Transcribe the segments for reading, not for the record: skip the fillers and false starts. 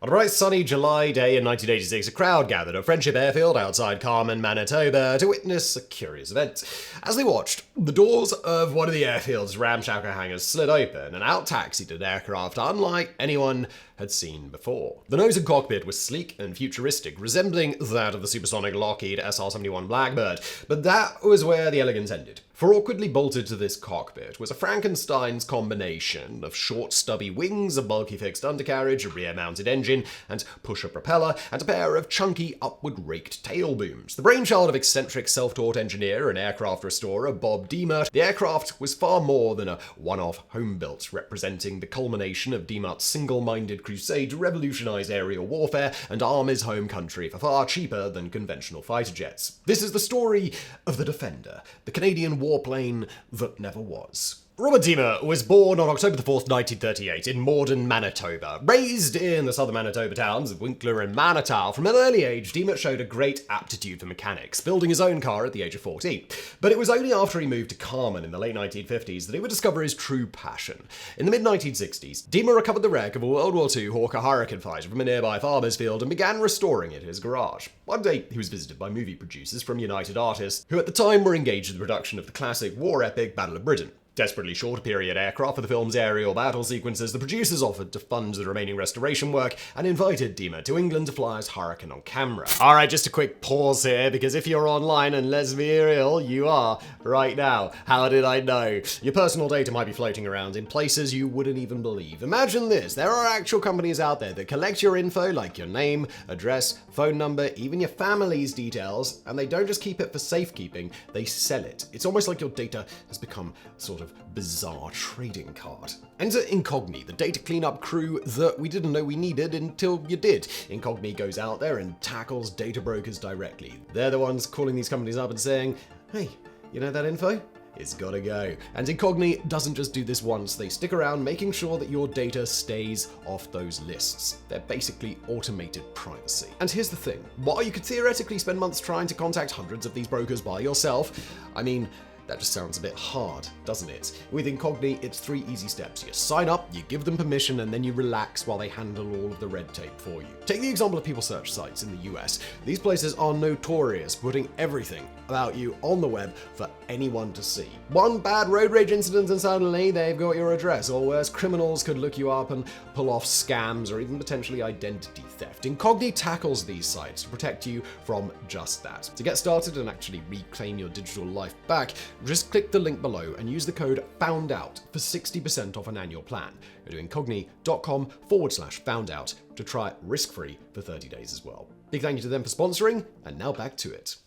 On a bright sunny July day in 1986, a crowd gathered at Friendship Airfield outside Carmen, Manitoba to witness a curious event. As they watched, the doors of one of the airfield's ramshackle hangars slid open and out taxied an aircraft unlike anyone had seen before. The nose and cockpit was sleek and futuristic, resembling that of the supersonic Lockheed SR-71 Blackbird, but that was where the elegance ended. For awkwardly bolted to this cockpit was a Frankenstein's combination of short, stubby wings, a bulky fixed undercarriage, a rear-mounted engine, and pusher propeller, and a pair of chunky, upward-raked tail booms. The brainchild of eccentric self-taught engineer and aircraft restorer Bob Diemert, the aircraft was far more than a one-off home-built, representing the culmination of Diemert's single-minded crusade to revolutionize aerial warfare and arm his home country for far cheaper than conventional fighter jets. This is the story of the Defender, the Canadian warplane that never was. Robert Diemert was born on October 4th, 1938 in Morden, Manitoba. Raised in the southern Manitoba towns of Winkler and Manitou, from an early age, Diemert showed a great aptitude for mechanics, building his own car at the age of 14. But it was only after he moved to Carmen in the late 1950s that he would discover his true passion. In the mid-1960s, Diemert recovered the wreck of a World War II Hawker Hurricane fighter from a nearby farmer's field and began restoring it in his garage. One day, he was visited by movie producers from United Artists, who at the time were engaged in the production of the classic war epic Battle of Britain. Desperately short a period aircraft for the film's aerial battle sequences, the producers offered to fund the remaining restoration work and invited Diemert to England to fly as Hurricane on camera. Alright, just a quick pause here, because if you're online, and let's be real, you are right now. How did I know? Your personal data might be floating around in places you wouldn't even believe. Imagine this, there are actual companies out there that collect your info, like your name, address, phone number, even your family's details, and they don't just keep it for safekeeping, they sell it. It's almost like your data has become sort of bizarre trading card. Enter Incogni, the data cleanup crew that we didn't know we needed until you did. Incogni goes out there and tackles data brokers directly. They're the ones calling these companies up and saying, hey, you know that info? It's gotta go. And Incogni doesn't just do this once, they stick around making sure that your data stays off those lists. They're basically automated privacy. And here's the thing, while you could theoretically spend months trying to contact hundreds of these brokers by yourself, I mean, that just sounds a bit hard, doesn't it? With Incogni, it's 3 easy steps. You sign up, you give them permission, and then you relax while they handle all of the red tape for you. Take the example of people search sites in the US. These places are notorious for putting everything about you on the web for anyone to see. One bad road rage incident and suddenly they've got your address, or worse, criminals could look you up and pull off scams or even potentially identity theft. Incogni tackles these sites to protect you from just that. To get started and actually reclaim your digital life back, just click the link below and use the code FOUNDOUT for 60% off an annual plan. Go to incogni.com/foundout to try it risk-free for 30 days as well. Big thank you to them for sponsoring, and now back to it.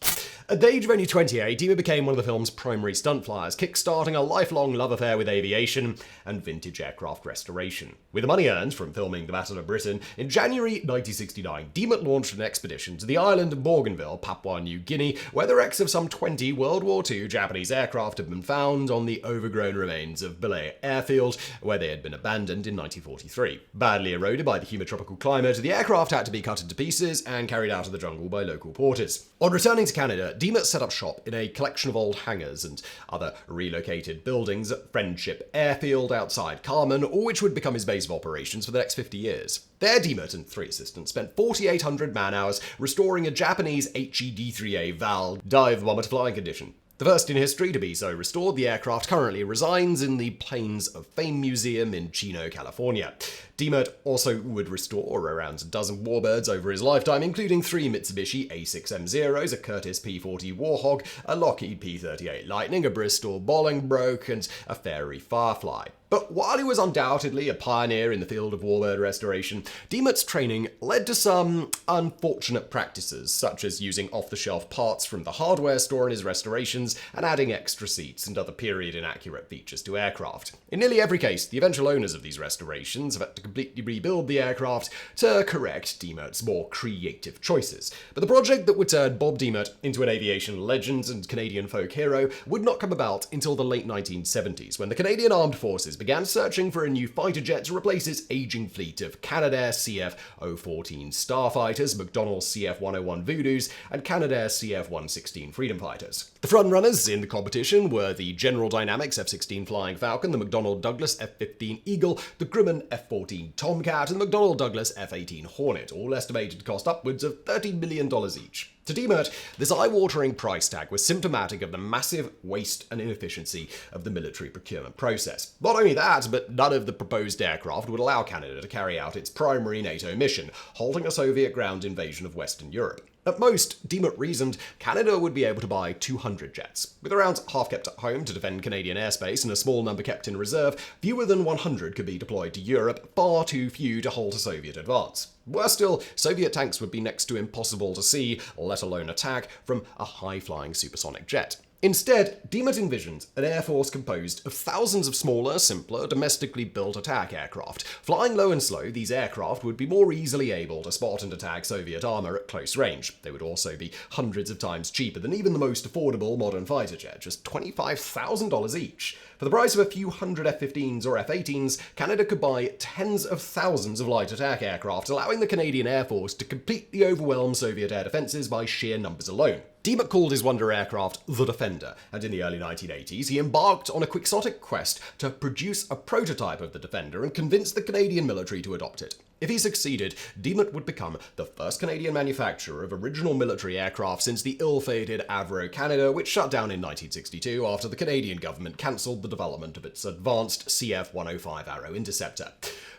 At the age of only 28, Diemert became one of the film's primary stunt flyers, kick-starting a lifelong love affair with aviation and vintage aircraft restoration. With the money earned from filming the Battle of Britain, in January 1969, Diemert launched an expedition to the island of Bougainville, Papua New Guinea, where the wrecks of some 20 World War II Japanese aircraft had been found on the overgrown remains of Belay Airfield, where they had been abandoned in 1943. Badly eroded by the humid tropical climate, the aircraft had to be cut into pieces and carried out of the jungle by local porters. On returning to Canada, Diemert set up shop in a collection of old hangars and other relocated buildings at Friendship Airfield outside Carmen, all which would become his base of operations for the next 50 years. There, Diemert and 3 assistants spent 4,800 man-hours restoring a Japanese HED-3A Val dive bomber to flying condition. The first in history to be so restored, the aircraft currently resides in the Plains of Fame Museum in Chino, California. Diemert also would restore around a dozen warbirds over his lifetime, including 3 Mitsubishi A6M0s, a Curtiss P-40 Warhog, a Lockheed P-38 Lightning, a Bristol Bolingbroke, and a Fairey Firefly. But while he was undoubtedly a pioneer in the field of warbird restoration, Diemert's training led to some unfortunate practices, such as using off-the-shelf parts from the hardware store in his restorations and adding extra seats and other period-inaccurate features to aircraft. In nearly every case, the eventual owners of these restorations have had to completely rebuild the aircraft to correct Diemert's more creative choices. But the project that would turn Bob Diemert into an aviation legend and Canadian folk hero would not come about until the late 1970s, when the Canadian Armed Forces began searching for a new fighter jet to replace its aging fleet of Canadair CF-014 Starfighters, McDonnell CF-101 Voodoos, and Canadair CF-116 Freedom Fighters. The frontrunners in the competition were the General Dynamics F-16 Flying Falcon, the McDonnell Douglas F-15 Eagle, the Grumman F-14 Tomcat, and the McDonnell Douglas F-18 Hornet, all estimated to cost upwards of $30 million each. To Demert, this eye-watering price tag was symptomatic of the massive waste and inefficiency of the military procurement process. Not only that, but none of the proposed aircraft would allow Canada to carry out its primary NATO mission, halting a Soviet ground invasion of Western Europe. At most, Demert reasoned Canada would be able to buy 200 jets. With around half kept at home to defend Canadian airspace and a small number kept in reserve, fewer than 100 could be deployed to Europe, far too few to halt a Soviet advance. Worse still, Soviet tanks would be next to impossible to see, let alone attack, from a high-flying supersonic jet. Instead, Demert envisioned an air force composed of thousands of smaller, simpler, domestically built attack aircraft. Flying low and slow, these aircraft would be more easily able to spot and attack Soviet armor at close range. They would also be hundreds of times cheaper than even the most affordable modern fighter jet, just $25,000 each. For the price of a few hundred F-15s or F-18s, Canada could buy tens of thousands of light attack aircraft, allowing the Canadian Air Force to completely overwhelm Soviet air defenses by sheer numbers alone. Demert called his wonder aircraft the Defender, and in the early 1980s he embarked on a quixotic quest to produce a prototype of the Defender and convince the Canadian military to adopt it. If he succeeded, Demert would become the first Canadian manufacturer of original military aircraft since the ill-fated Avro Canada, which shut down in 1962 after the Canadian government cancelled the development of its advanced CF-105 Arrow interceptor.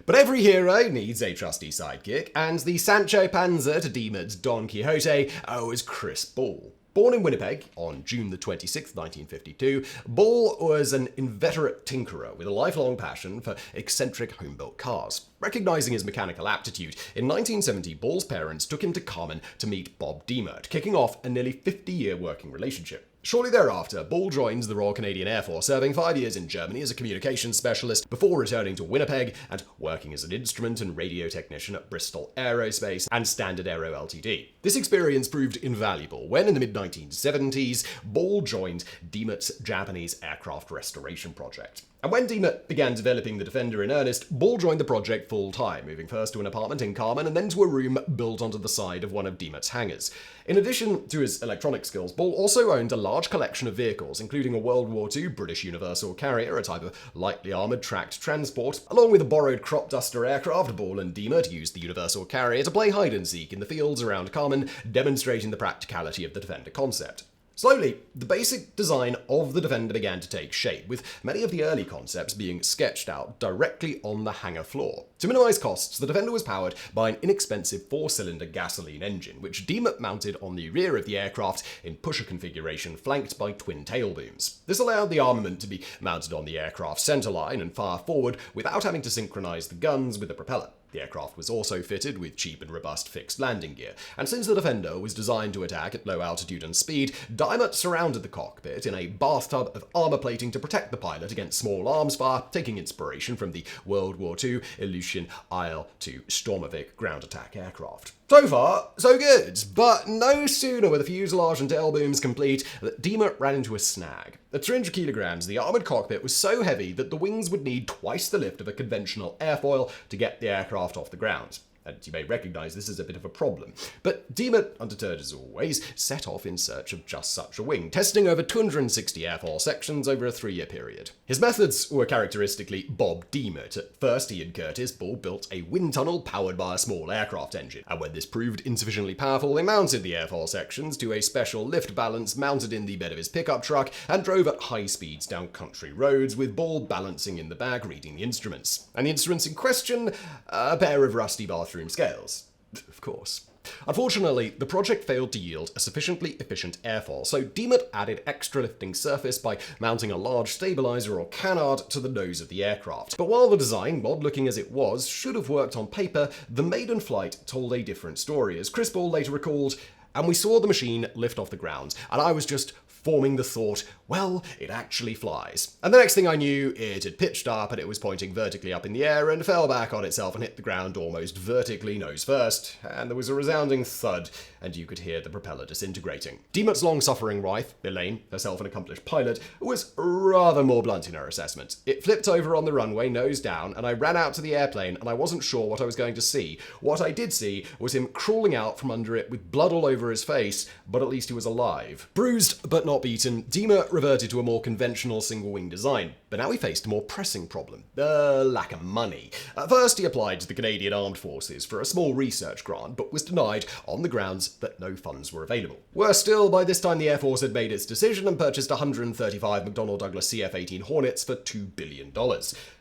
But every hero needs a trusty sidekick, and the Sancho Panza to Demert's Don Quixote was Chris Ball. Born in Winnipeg on June 26, 1952, Ball was an inveterate tinkerer with a lifelong passion for eccentric home-built cars. Recognizing his mechanical aptitude, in 1970 Ball's parents took him to Carmen to meet Bob Demert, kicking off a nearly 50-year working relationship. Shortly thereafter, Ball joins the Royal Canadian Air Force, serving 5 years in Germany as a communications specialist before returning to Winnipeg and working as an instrument and radio technician at Bristol Aerospace and Standard Aero Ltd. This experience proved invaluable when, in the mid-1970s, Ball joined Demert's Japanese aircraft restoration project. And when Demert began developing the Defender in earnest, Ball joined the project full-time, moving first to an apartment in Carmen and then to a room built onto the side of one of Demert's hangars. In addition to his electronic skills, Ball also owned a large collection of vehicles, including a World War II British Universal Carrier, a type of lightly armoured tracked transport. Along with a borrowed crop duster aircraft, Ball and Demert used the Universal Carrier to play hide-and-seek in the fields around Carmen, demonstrating the practicality of the Defender concept. Slowly, the basic design of the Defender began to take shape, with many of the early concepts being sketched out directly on the hangar floor. To minimize costs, the Defender was powered by an inexpensive 4-cylinder gasoline engine, which Demert mounted on the rear of the aircraft in pusher configuration flanked by twin tail booms. This allowed the armament to be mounted on the aircraft's centerline and fire forward without having to synchronize the guns with the propeller. The aircraft was also fitted with cheap and robust fixed landing gear, and since the Defender was designed to attack at low altitude and speed, Demert surrounded the cockpit in a bathtub of armor plating to protect the pilot against small arms fire, taking inspiration from the World War II Ilyushin IL-2 Stormovik ground attack aircraft. So far, so good, but no sooner were the fuselage and tail booms complete that Demert ran into a snag. At 300 kilograms, the armored cockpit was so heavy that the wings would need twice the lift of a conventional airfoil to get the aircraft off the ground. And you may recognize this as a bit of a problem. But Demert, undeterred as always, set off in search of just such a wing, testing over 260 airfoil sections over a 3-year period. His methods were characteristically Bob Demert. At first, he and Curtis Ball built a wind tunnel powered by a small aircraft engine, and when this proved insufficiently powerful, they mounted the airfoil sections to a special lift balance mounted in the bed of his pickup truck and drove at high speeds down country roads, with Ball balancing in the back reading the instruments. And the instruments in question? A pair of rusty bathroom scales. Of course. Unfortunately, the project failed to yield a sufficiently efficient airfoil, so Demert added extra lifting surface by mounting a large stabilizer or canard to the nose of the aircraft. But while the design, odd-looking as it was, should have worked on paper, the maiden flight told a different story, as Chris Ball later recalled, "And we saw the machine lift off the ground, and I was just forming the thought, well, it actually flies. And the next thing I knew, it had pitched up and it was pointing vertically up in the air and fell back on itself and hit the ground almost vertically nose first, and there was a resounding thud, and you could hear the propeller disintegrating. Demont's long-suffering wife, Elaine, herself an accomplished pilot, was rather more blunt in her assessment. It flipped over on the runway, nose down, and I ran out to the airplane, and I wasn't sure what I was going to see. What I did see was him crawling out from under it with blood all over his face, but at least he was alive. Bruised but not beaten, Dima reverted to a more conventional single-wing design, but now he faced a more pressing problem: lack of money. At first, he applied to the Canadian Armed Forces for a small research grant, but was denied on the grounds that no funds were available. Worse still, by this time the Air Force had made its decision and purchased 135 McDonnell Douglas CF-18 Hornets for $2 billion.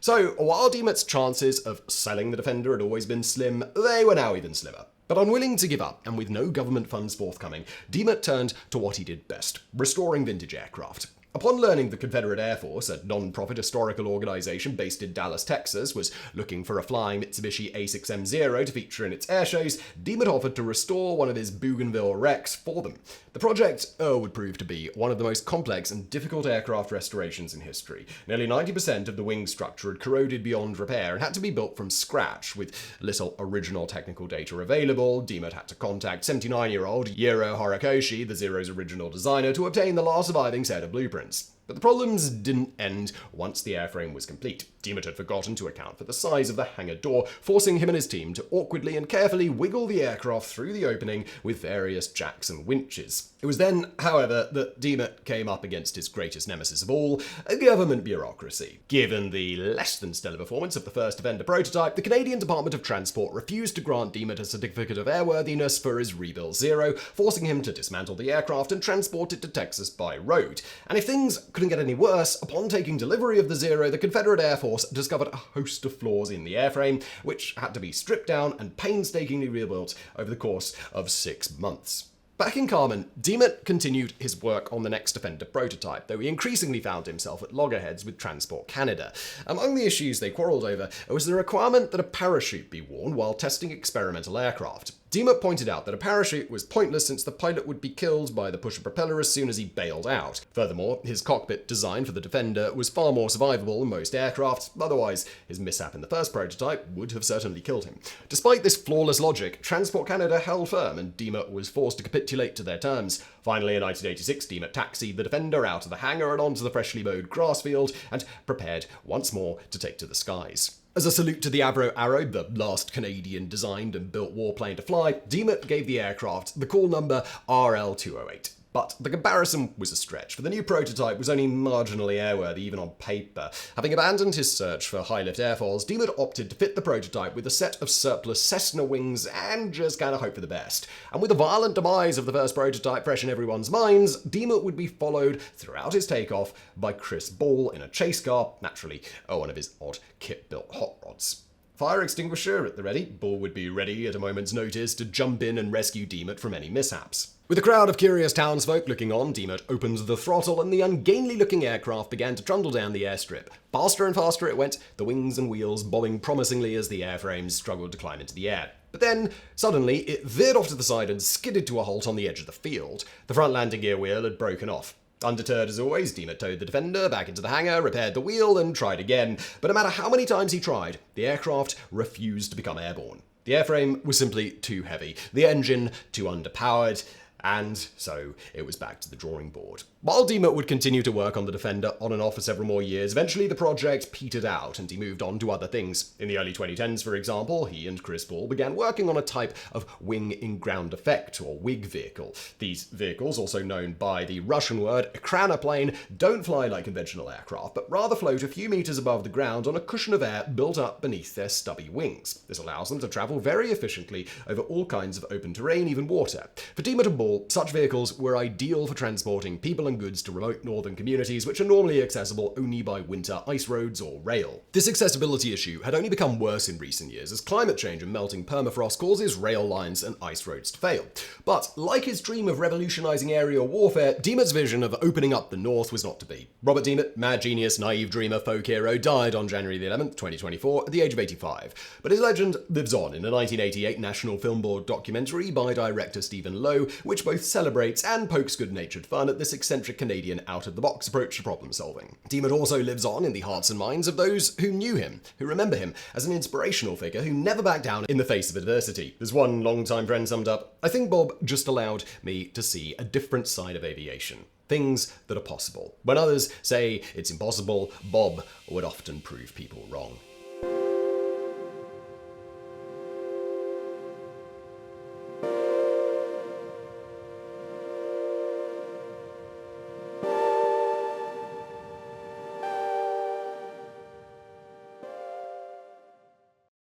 So, while Demont's chances of selling the Defender had always been slim, they were now even slimmer. But unwilling to give up, and with no government funds forthcoming, Dimont turned to what he did best: restoring vintage aircraft. Upon learning the Confederate Air Force, a non-profit historical organization based in Dallas, Texas, was looking for a flying Mitsubishi A6M0 to feature in its air shows, Dimont offered to restore one of his Bougainville wrecks for them. The project would prove to be one of the most complex and difficult aircraft restorations in history. Nearly 90% of the wing structure had corroded beyond repair and had to be built from scratch. With little original technical data available, Dimont had to contact 79-year-old Jiro Horikoshi, the Zero's original designer, to obtain the last surviving set of blueprints. But the problems didn't end once the airframe was complete. Dimont had forgotten to account for the size of the hangar door, forcing him and his team to awkwardly and carefully wiggle the aircraft through the opening with various jacks and winches. It was then, however, that Dimont came up against his greatest nemesis of all, government bureaucracy. Given the less than stellar performance of the first Defender prototype, the Canadian Department of Transport refused to grant Dimont a certificate of airworthiness for his rebuilt Zero, forcing him to dismantle the aircraft and transport it to Texas by road. And if things couldn't get any worse, upon taking delivery of the Zero, the Confederate Air Force discovered a host of flaws in the airframe, which had to be stripped down and painstakingly rebuilt over the course of 6 months. Back in Carmen, Dimont continued his work on the next Defender prototype, though he increasingly found himself at loggerheads with Transport Canada. Among the issues they quarrelled over was the requirement that a parachute be worn while testing experimental aircraft. Dimont pointed out that a parachute was pointless since the pilot would be killed by the pusher propeller as soon as he bailed out. Furthermore, his cockpit design for the Defender was far more survivable than most aircraft, otherwise his mishap in the first prototype would have certainly killed him. Despite this flawless logic, Transport Canada held firm and Dimont was forced to capitulate to their terms. Finally, in 1986, Dimont taxied the Defender out of the hangar and onto the freshly mowed grass field and prepared once more to take to the skies. As a salute to the Avro Arrow, the last Canadian designed and built warplane to fly, Dimont gave the aircraft the call number RL-208. But the comparison was a stretch, for the new prototype was only marginally airworthy even on paper. Having abandoned his search for high-lift airfoils, Dimont opted to fit the prototype with a set of surplus Cessna wings and just kind of hope for the best. And with the violent demise of the first prototype fresh in everyone's minds, Dimont would be followed throughout his takeoff by Chris Ball in a chase car, naturally one of his odd kit-built hot rods. Fire extinguisher at the ready, Ball would be ready at a moment's notice to jump in and rescue Dimont from any mishaps. With a crowd of curious townsfolk looking on, Dimont opened the throttle and the ungainly-looking aircraft began to trundle down the airstrip. Faster and faster it went, the wings and wheels bobbing promisingly as the airframes struggled to climb into the air. But then, suddenly, it veered off to the side and skidded to a halt on the edge of the field. The front landing gear wheel had broken off. Undeterred as always, Dimont towed the Defender back into the hangar, repaired the wheel, and tried again. But no matter how many times he tried, the aircraft refused to become airborne. The airframe was simply too heavy, the engine too underpowered, and so it was back to the drawing board. While Dimont would continue to work on the Defender on and off for several more years, eventually the project petered out and he moved on to other things. In the early 2010s, for example, he and Chris Ball began working on a type of wing-in-ground effect, or WIG vehicle. These vehicles, also known by the Russian word ekranoplane, don't fly like conventional aircraft, but rather float a few meters above the ground on a cushion of air built up beneath their stubby wings. This allows them to travel very efficiently over all kinds of open terrain, even water. For Dimont and Ball, such vehicles were ideal for transporting people and goods to remote northern communities which are normally accessible only by winter ice roads or rail. This accessibility issue had only become worse in recent years as climate change and melting permafrost causes rail lines and ice roads to fail. But like his dream of revolutionizing aerial warfare, Dimont's vision of opening up the north was not to be. Robert Dimont, mad genius, naive dreamer, folk hero, died on January 11th, 2024 at the age of 85. But his legend lives on in a 1988 National Film Board documentary by director Stephen Lowe, which which both celebrates and pokes good-natured fun at this eccentric Canadian out-of-the-box approach to problem-solving. Diemut also lives on in the hearts and minds of those who knew him, who remember him as an inspirational figure who never backed down in the face of adversity. As one longtime friend summed up, "I think Bob just allowed me to see a different side of aviation. Things that are possible. When others say it's impossible, Bob would often prove people wrong."